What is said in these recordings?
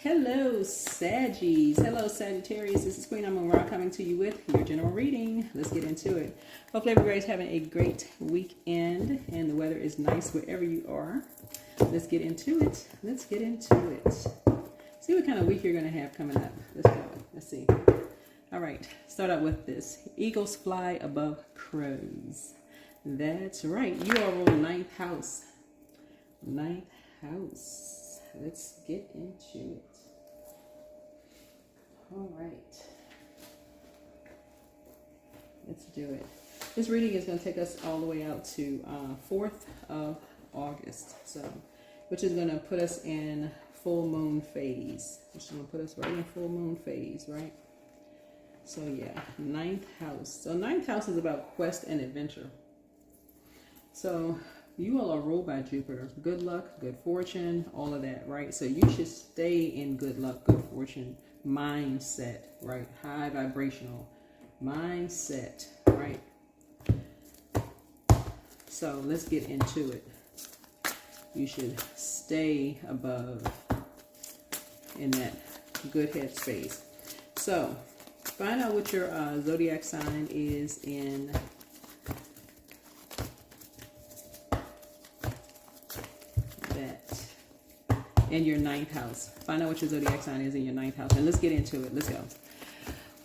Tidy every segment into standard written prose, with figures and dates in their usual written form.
Hello, Saggies. Hello, Sagittarius. This is Queen Amun Ra coming to you with your general reading. Let's get into it. Hopefully everybody's having a great weekend and the weather is nice wherever you are. Let's get into it. Let's get into it. See what kind of week you're going to have coming up. Let's go. Let's see. All right. Start out with this. Eagles fly above crows. That's right. You are on ninth house. Ninth house. Let's get into it. All right. Let's do it. This reading is going to take us all the way out to 4th of August. So, which is going to put us in full moon phase. Which is going to put us right in full moon phase, right? So yeah, ninth house. So ninth house is about quest and adventure. So you all are ruled by Jupiter. Good luck, good fortune, all of that, right? So you should stay in good luck, good fortune mindset, right? High vibrational mindset, right? So let's get into it. You should stay above in that good headspace. So find out what your zodiac sign is in your ninth house. Find out what your zodiac sign is in your ninth house. And let's get into it. Let's go.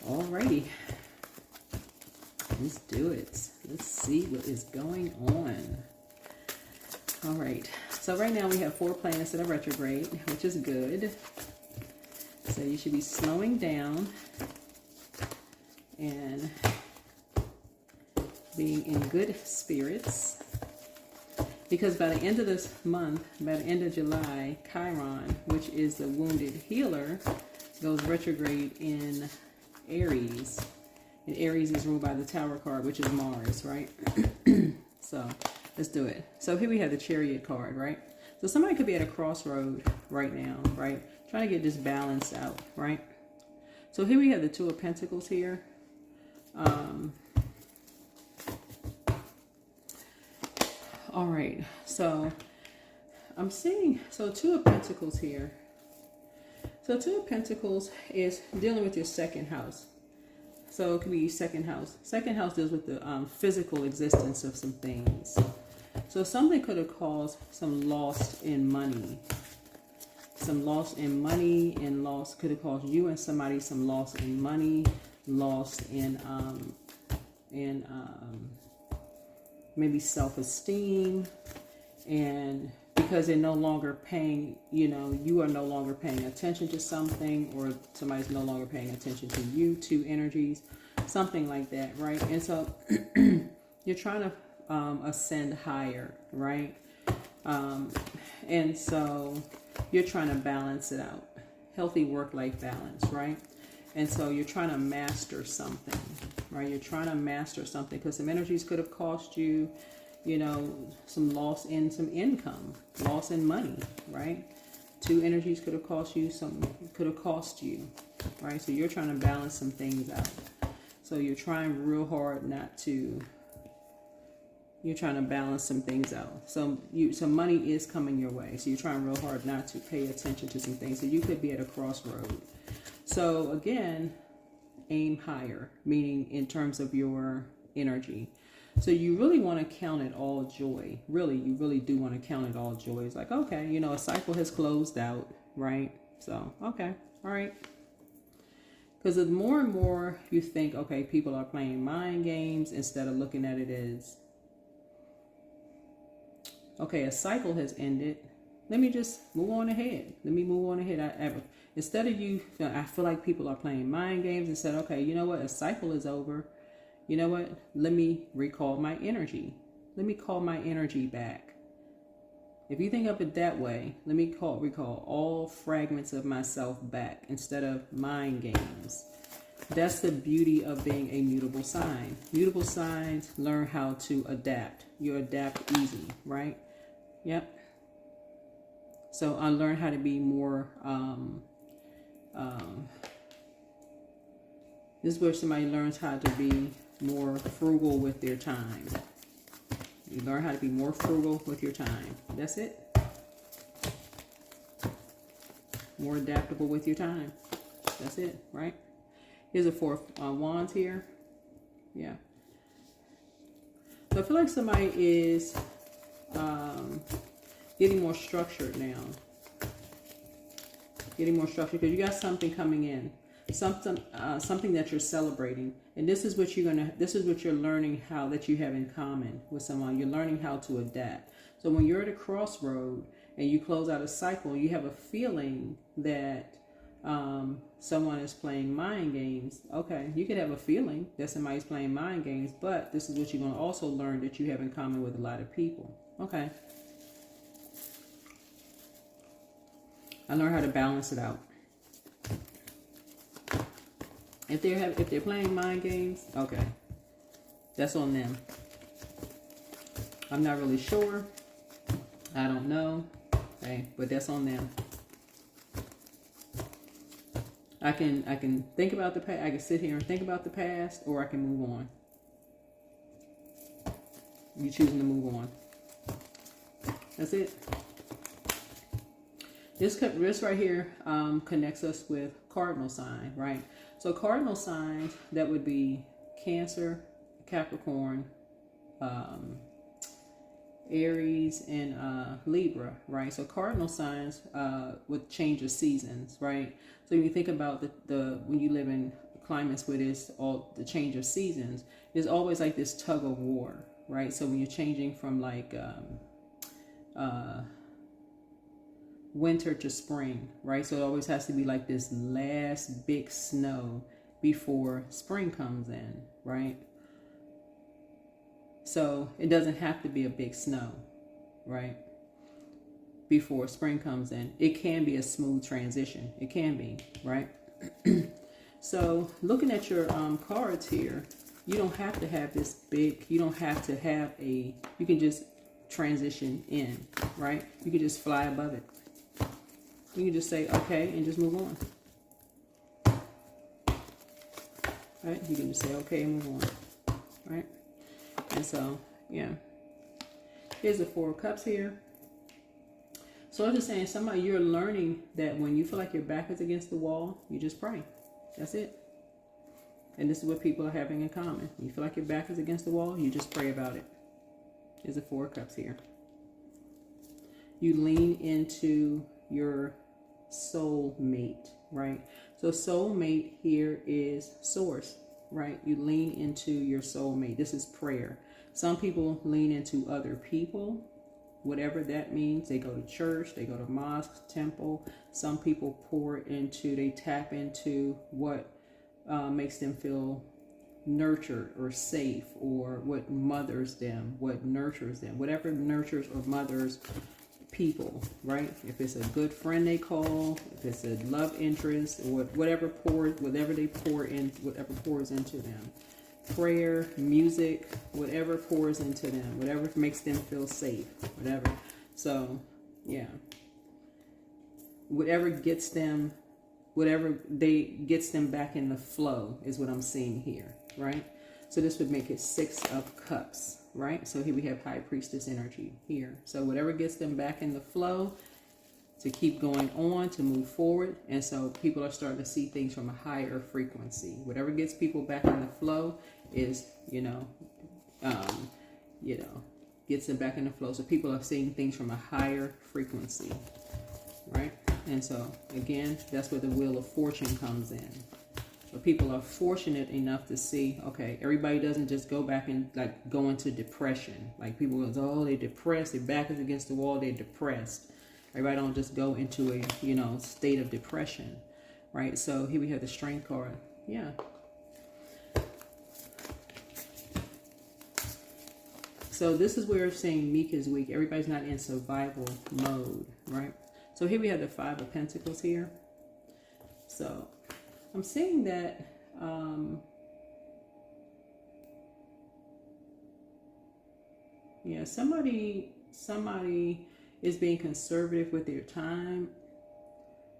Alrighty. Let's do it. Let's see what is going on. Alright. So right now we have 4 planets that are retrograde, which is good. So you should be slowing down and being in good spirits. Because by the end of this month, by the end of July, Chiron, which is the wounded healer, goes retrograde in Aries. And Aries is ruled by the Tower card, which is Mars, right? So let's do it. So here we have the Chariot card, right? So somebody could be at a crossroad right now, right? Trying to get this balance out, right? So here we have the Two of Pentacles here. All right, so I'm seeing, so Two of Pentacles here. So Two of Pentacles is dealing with your second house. So it could be second house. Second house deals with the physical existence of some things. So something could have caused some loss in money. Some loss in money and loss could have caused you and somebody some loss in money, loss in maybe self-esteem, and because they're no longer paying, you are no longer paying attention to something, or somebody's no longer paying attention to you, two energies, something like that, right? And so you're trying to ascend higher, right? And so you're trying to balance it out. Healthy work-life balance, right? And so you're trying to master something, right? You're trying to master something because some energies could have cost you, some loss in some income, loss in money, right? Two energies could have cost you right? So you're trying to balance some things out. So you're trying real hard you're trying to balance some things out. So money is coming your way. So you're trying real hard not to pay attention to some things. So you could be at a crossroad. So again, aim higher, meaning in terms of your energy. So you really want to count it all joy. Really, you really do want to count it all joy. It's like, okay, a cycle has closed out, right? So, okay, all right. Because the more and more you think, okay, people are playing mind games instead of looking at it as, okay, a cycle has ended. Let me just move on ahead. Instead of I feel like people are playing mind games and said, okay, you know what? A cycle is over. You know what? Let me recall my energy. Let me call my energy back. If you think of it that way, let me recall all fragments of myself back instead of mind games. That's the beauty of being a mutable sign. Mutable signs learn how to adapt. You adapt easy, right? Yep. So I learned how to be more, this is where somebody learns how to be more frugal with their time. You learn how to be more frugal with your time. That's it. more adaptable with your time. That's it, right? Here's a 4 of Wands here. Yeah. So I feel like somebody is getting more structured now. Getting more structured because you got something coming in, something that you're celebrating, and this is what you're learning how that you have in common with someone. You're learning how to adapt. So when you're at a crossroad and you close out a cycle, you have a feeling that someone is playing mind games. Okay, you could have a feeling that somebody's playing mind games, but this is what you're going to also learn that you have in common with a lot of people. Okay. I learned how to balance it out. If they're playing mind games, okay, that's on them. I'm not really sure. I don't know. Okay, but that's on them. I can think about the past. I can sit here and think about the past, or I can move on. You're choosing to move on. That's it. This right here connects us with cardinal sign, right? So cardinal signs, that would be Cancer, Capricorn, Aries, and Libra, right? So cardinal signs with change of seasons, right? So when you think about when you live in climates where there's all the change of seasons, there's always like this tug of war, right? So when you're changing from like winter to spring, right? So it always has to be like this last big snow before spring comes in, right? So it doesn't have to be a big snow, right? Before spring comes in. It can be a smooth transition. It can be, right? So looking at your cards here, you don't have to have this big, you don't have to have you can just transition in, right? You can just fly above it. You can just say, okay, and just move on. Right? You can just say, okay, and move on. Right? And so, yeah. Here's the 4 of Cups here. So I'm just saying, somebody, you're learning that when you feel like your back is against the wall, you just pray. That's it. And this is what people are having in common. When you feel like your back is against the wall, you just pray about it. Here's the 4 of Cups here. You lean into your soul mate, right? So soul mate here is source, right? You lean into your soul mate. This is prayer. Some people lean into other people, whatever that means. They go to church, they go to mosque, temple. Some people they tap into what makes them feel nurtured or safe, or what mothers them, what nurtures them, whatever nurtures or mothers people, right? If it's a good friend they call, if it's a love interest, or whatever they pour in, whatever pours into them. Prayer, music, whatever pours into them, whatever makes them feel safe, whatever. So, yeah. Whatever gets them back in the flow is what I'm seeing here, right? So this would make it 6 of Cups, right? So here we have High Priestess energy here. So whatever gets them back in the flow to keep going on, to move forward. And so people are starting to see things from a higher frequency. Whatever gets people back in the flow is, gets them back in the flow. So people are seeing things from a higher frequency, right? And so again, that's where the Wheel of Fortune comes in. But people are fortunate enough to see, okay, everybody doesn't just go back and like go into depression. Like people go, oh, they're depressed, their back is against the wall, they're depressed. Everybody don't just go into a, state of depression, right? So here we have the Strength card. Yeah. So this is where we're saying meek is weak. Everybody's not in survival mode, right? So here we have the 5 of Pentacles here. So I'm seeing that somebody is being conservative with their time.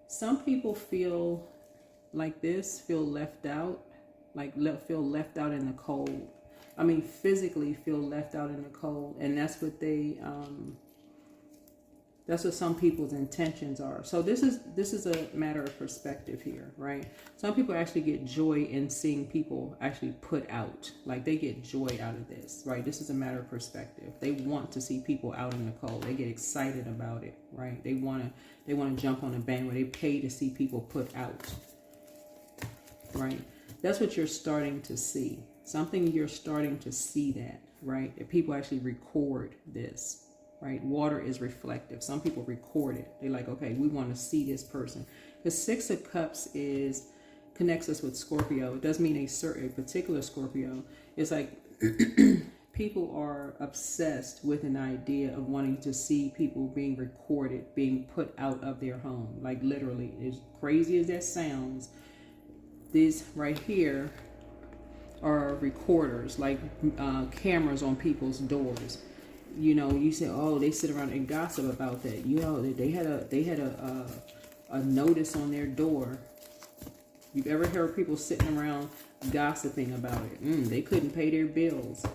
Some people feel like this, feel left out, feel left out in the cold. I mean, physically feel left out in the cold, and that's what they That's what some people's intentions are. So this is a matter of perspective here, right? Some people actually get joy in seeing people actually put out. Like they get joy out of this, right? This is a matter of perspective. They want to see people out in the cold. They get excited about it, right? They want to jump on a bandwagon. They pay to see people put out, right? That's what you're starting to see. Something you're starting to see that, right? That people actually record this. Right? Water is reflective. Some people record it. They're like, okay, we want to see this person. The Six of Cups connects us with Scorpio. It doesn't mean a particular Scorpio. It's like people are obsessed with an idea of wanting to see people being recorded, being put out of their home. Like literally, as crazy as that sounds, these right here are recorders, like cameras on people's doors. You know, you say, oh, they sit around and gossip about that. You know, they had a notice on their door. You've ever heard people sitting around gossiping about it? They couldn't pay their bills.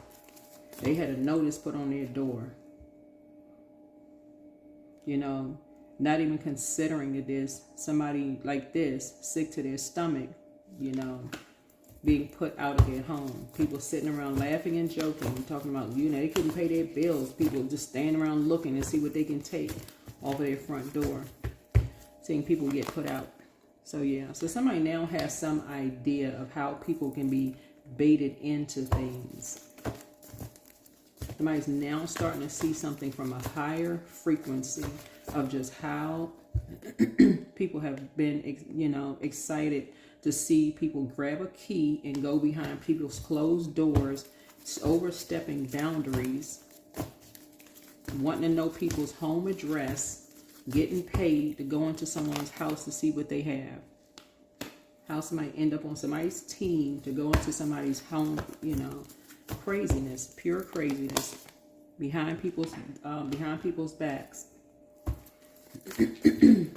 They had a notice put on their door. You know, not even considering that there's somebody like this, sick to their stomach, you know, being put out of their home. People sitting around laughing and joking, talking about, you know, they couldn't pay their bills. People just standing around looking to see what they can take off of their front door. Seeing people get put out. So yeah, so somebody now has some idea of how people can be baited into things. Somebody's now starting to see something from a higher frequency of just how people have been, you know, excited to see people grab a key and go behind people's closed doors, overstepping boundaries, wanting to know people's home address, getting paid to go into someone's house to see what they have. How somebody end up on somebody's team to go into somebody's home, you know, craziness, pure craziness, behind people's backs.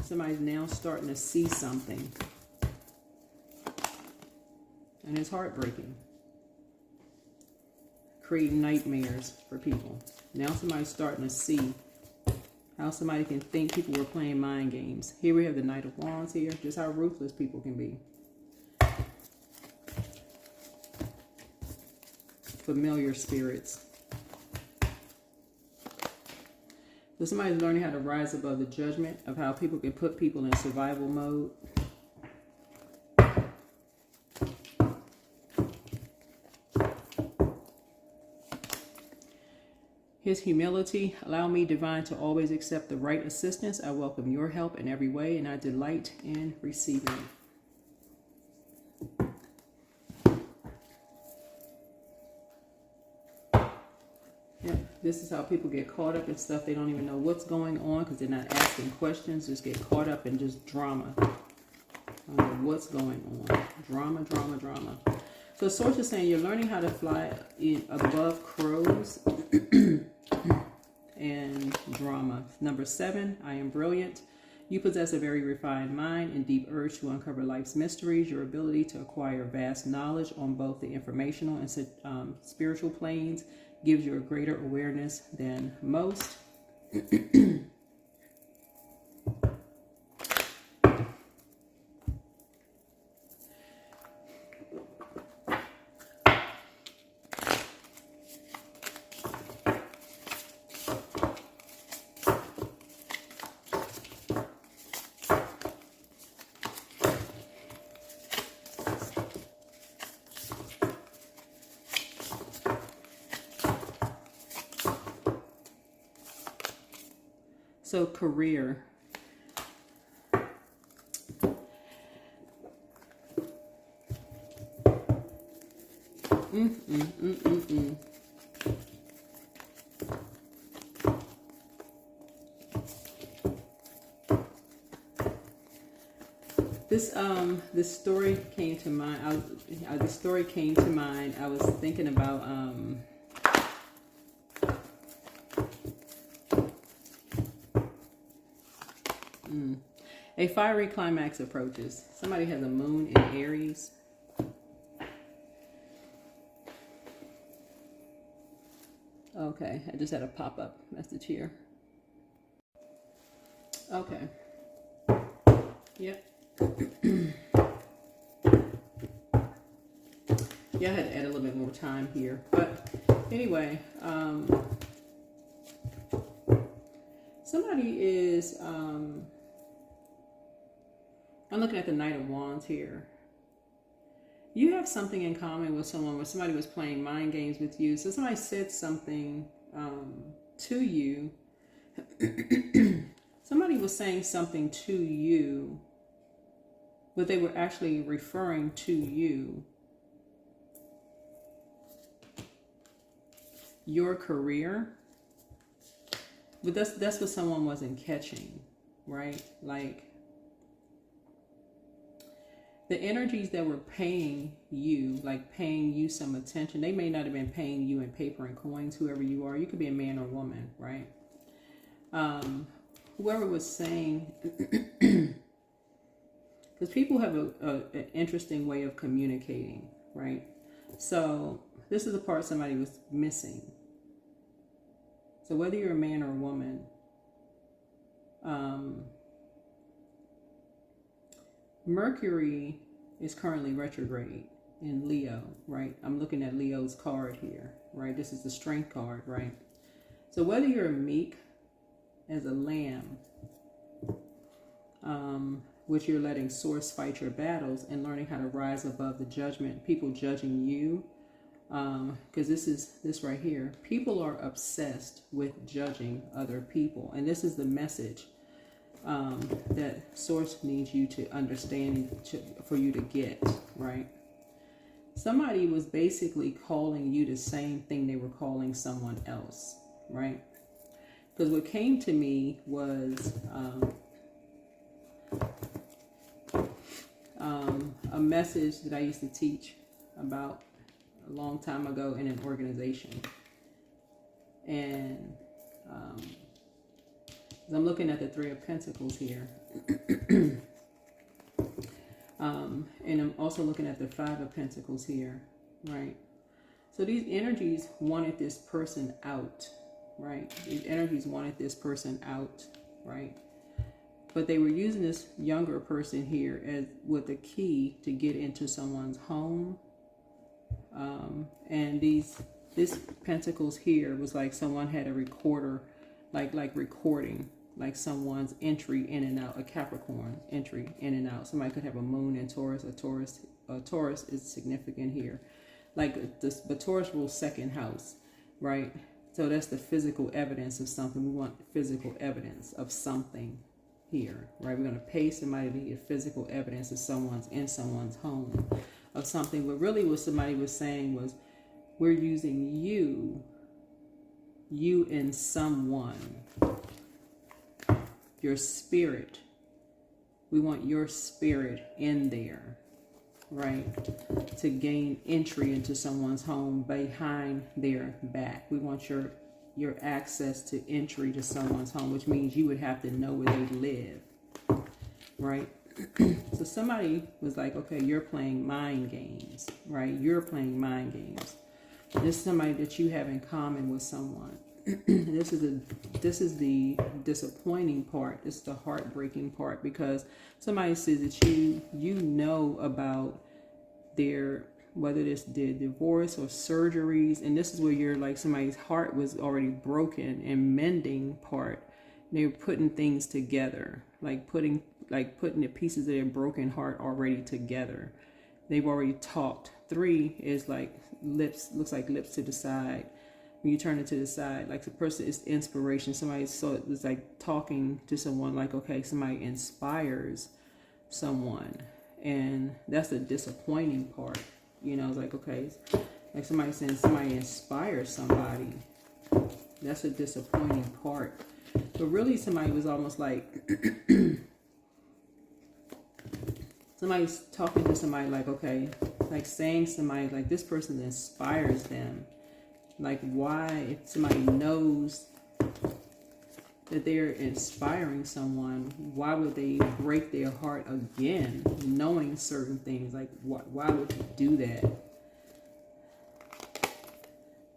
Somebody's now starting to see something. And it's heartbreaking. Creating nightmares for people. Now somebody's starting to see how somebody can think people were playing mind games. Here we have the Knight of Wands here. Just how ruthless people can be. Familiar spirits. So somebody's learning how to rise above the judgment of how people can put people in survival mode. His humility, allow me, divine, to always accept the right assistance. I welcome your help in every way, and I delight in receiving it. Yeah, this is how people get caught up in stuff. They don't even know what's going on because they're not asking questions. Just get caught up in just drama. I don't know what's going on. Drama, drama, drama. So the source is saying you're learning how to fly above crows and drama. Number 7, I am brilliant. You possess a very refined mind and deep urge to uncover life's mysteries. Your ability to acquire vast knowledge on both the informational and spiritual planes gives you a greater awareness than most. So career. This story came to mind. This story came to mind. I was thinking about a fiery climax approaches. Somebody has a moon in Aries. Okay, I just had a pop-up message here. Okay. Yep. Yeah, I had to add a little bit more time here. But anyway, somebody is, I'm looking at the Knight of Wands here. You have something in common with someone where somebody was playing mind games with you. So somebody said something to you. Somebody was saying something to you, but they were actually referring to you. Your career. But that's what someone wasn't catching, right? Like, the energies that were paying you, like paying you some attention, they may not have been paying you in paper and coins, whoever you are. You could be a man or woman, right? Whoever was saying, because people have an interesting way of communicating, right? So this is the part somebody was missing. So whether you're a man or a woman, Mercury is currently retrograde in Leo, right? I'm looking at Leo's card here, right? This is the strength card, right? So whether you're meek as a lamb, which you're letting source fight your battles and learning how to rise above the judgment, people judging you, because this right here, people are obsessed with judging other people, and this is the message that source needs you to understand, for you to get, right? Somebody was basically calling you the same thing they were calling someone else, right? Because what came to me was a message that I used to teach about a long time ago in an organization. And I'm looking at the Three of Pentacles here. And I'm also looking at the Five of Pentacles here, right? So these energies wanted this person out, right? These energies wanted this person out, right? But they were using this younger person here as with the key to get into someone's home. And this Pentacles here was like someone had a recorder, like recording, like someone's entry in and out, a Capricorn entry in and out. Somebody could have a moon in Taurus. Taurus is significant here. Like this, but Taurus rules second house, right? So that's the physical evidence of something. We want physical evidence of something here, right? We're going to pay somebody to get physical evidence of someone's in someone's home, of something. But really what somebody was saying was, we're using you and someone, your spirit. We want your spirit in there, right? To gain entry into someone's home behind their back. We want your access to entry to someone's home, which means you would have to know where they live, right? So somebody was like, okay, you're playing mind games, right? You're playing mind games. This is somebody that you have in common with someone. This is the disappointing part. This is the heartbreaking part, because somebody says that you know about their, whether it's the divorce or surgeries, and this is where you're like, somebody's heart was already broken and mending part. They were putting things together, like putting the pieces of their broken heart already together. They've already talked. 3 is like lips, looks like lips to the side. When you turn it to the side, like the person is inspiration. Somebody so it was like talking to someone, like, okay, somebody inspires someone, and that's the disappointing part. You know, it's like, okay, like somebody saying somebody inspires somebody. That's a disappointing part. But really somebody was almost like somebody's talking to somebody like, okay, like saying somebody like this person inspires them. Like, why, if somebody knows that they're inspiring someone, why would they break their heart again, knowing certain things? Like, why would you do that?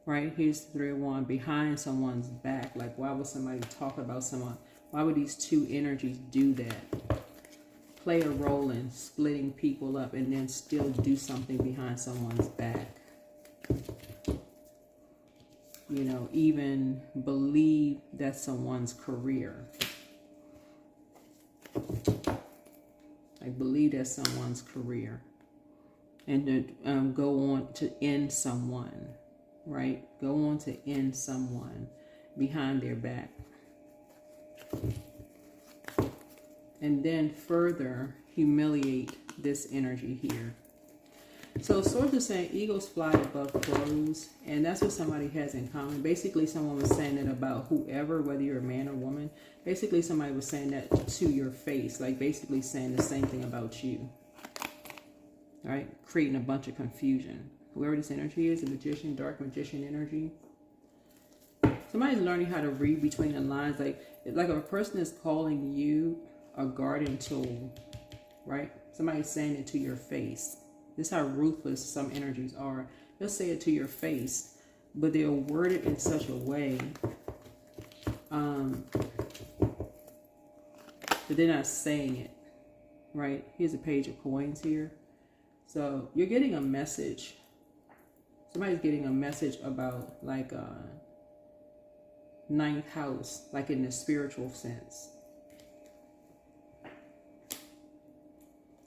Right? Here's the 3 of Wands, behind someone's back. Like, why would somebody talk about someone Why would these two energies do that? Play a role in splitting people up and then still do something behind someone's back. You know, even believe that's someone's career. Like, believe that's someone's career. And to go on to end someone, right? Go on to end someone behind their back. And then further humiliate this energy here. So Swords is saying eagles fly above crows, and that's what somebody has in common. Basically, someone was saying it about whoever, whether you're a man or woman. Basically, somebody was saying that to your face, like basically saying the same thing about you. All right? Creating a bunch of confusion. Whoever this energy is, a magician, dark magician energy. Somebody's learning how to read between the lines. Like if a person is calling you a guardian tool, right? Somebody's saying it to your face. This is how ruthless some energies are. They'll say it to your face, but they'll word it in such a way that they're not saying it, right? Here's a page of coins here. So you're getting a message. Somebody's getting a message about like ninth house, like in the spiritual sense.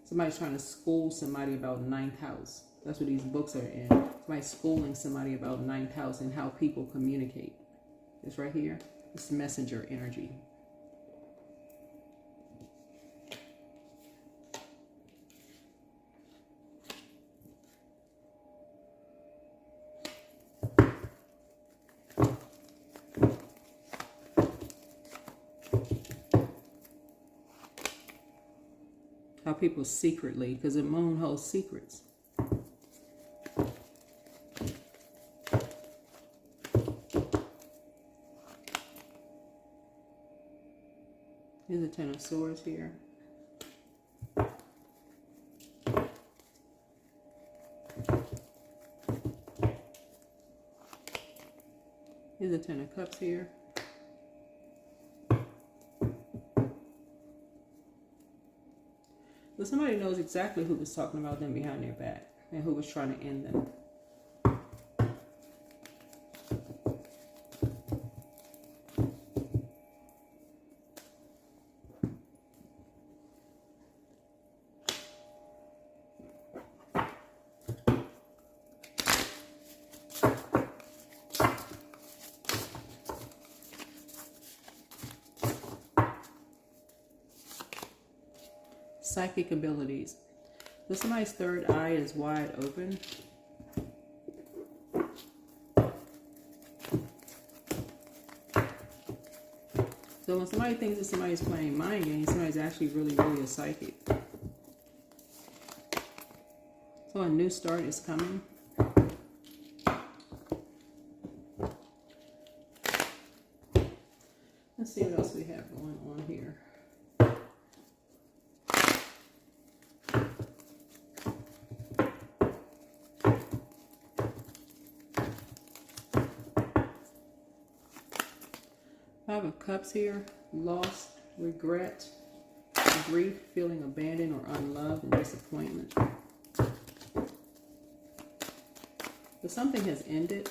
Somebody's trying to school somebody about ninth house. That's what these books are in. Somebody's schooling somebody about ninth house and how people communicate. This right here, it's messenger energy. How people secretly, because the moon holds secrets. Here's a Ten of Swords here. Here's a Ten of Cups here. But somebody knows exactly who was talking about them behind their back and who was trying to end them. Psychic abilities. So somebody's third eye is wide open. So when somebody thinks that somebody's playing mind games, somebody's actually really a psychic. So a new start is coming. Let's see what else we have going on here. Five of Cups here, loss, regret, grief, feeling abandoned or unloved, and disappointment. But something has ended.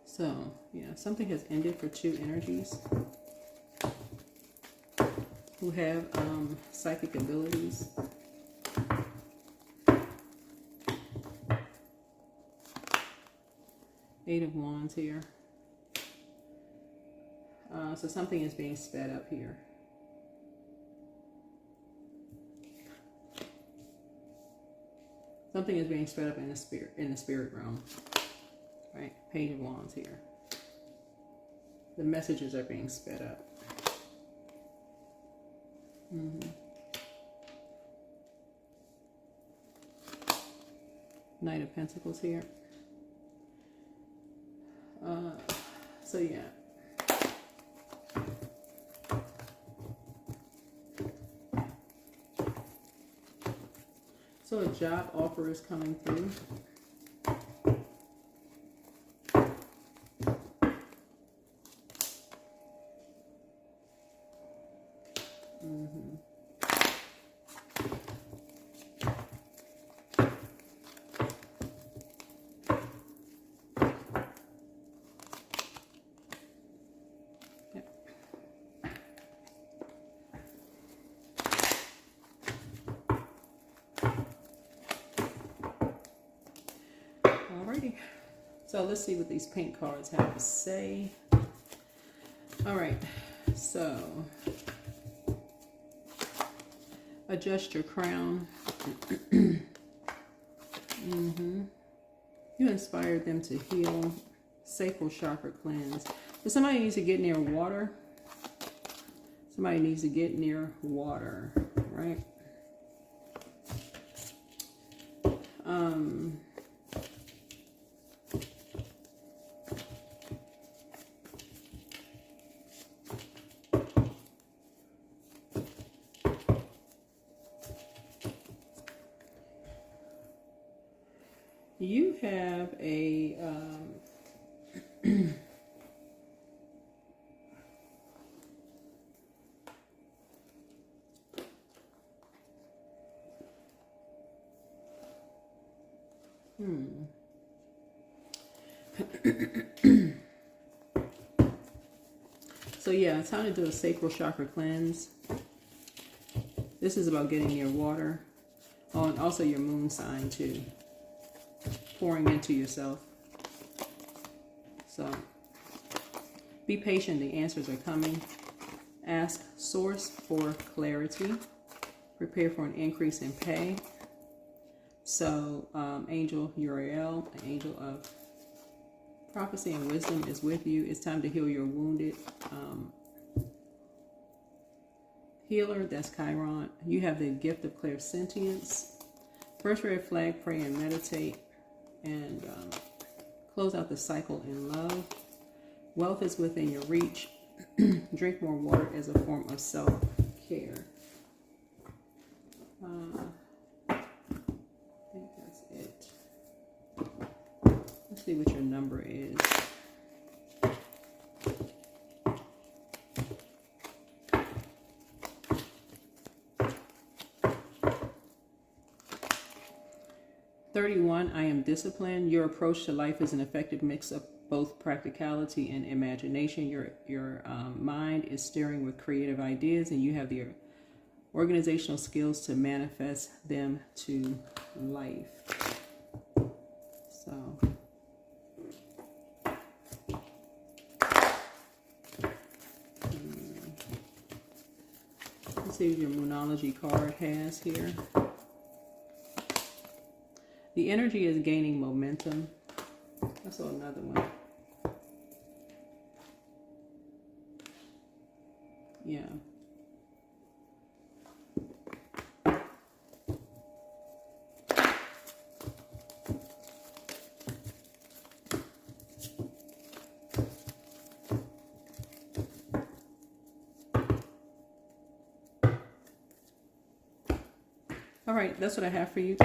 So, yeah, something has ended for two energies who have psychic abilities. Eight of Wands here. So something is being sped up here. Something is being sped up in the spirit realm. Right? Page of Wands here. The messages are being sped up. Knight of Pentacles here. So yeah. So a job offer is coming through. Alrighty, so let's see what these pink cards have to say. All right, so adjust your crown. You inspired them to heal. Sacral chakra cleanse. So somebody needs to get near water. Somebody needs to get near water, right? You have a So yeah, it's time to do a sacral chakra cleanse. This is about getting near water. Oh, and also your moon sign too. Pouring into yourself. So be patient, the answers are coming. Ask source for clarity. Prepare for an increase in pay. So Angel Uriel, an angel of prophecy and wisdom, is with you. It's time to heal your wounded. Healer, that's Chiron. You have the gift of clairsentience. First red flag, pray and meditate. And close out the cycle in love. Wealth is within your reach. Drink more water as a form of self-care. I think that's it. Let's see what your number is. I am disciplined. Your approach to life is an effective mix of both practicality and imagination. Your mind is stirring with creative ideas, and you have the organizational skills to manifest them to life. So let's see what your Moonology card has here. The energy is gaining momentum. I saw another one. Yeah. All right, that's what I have for you.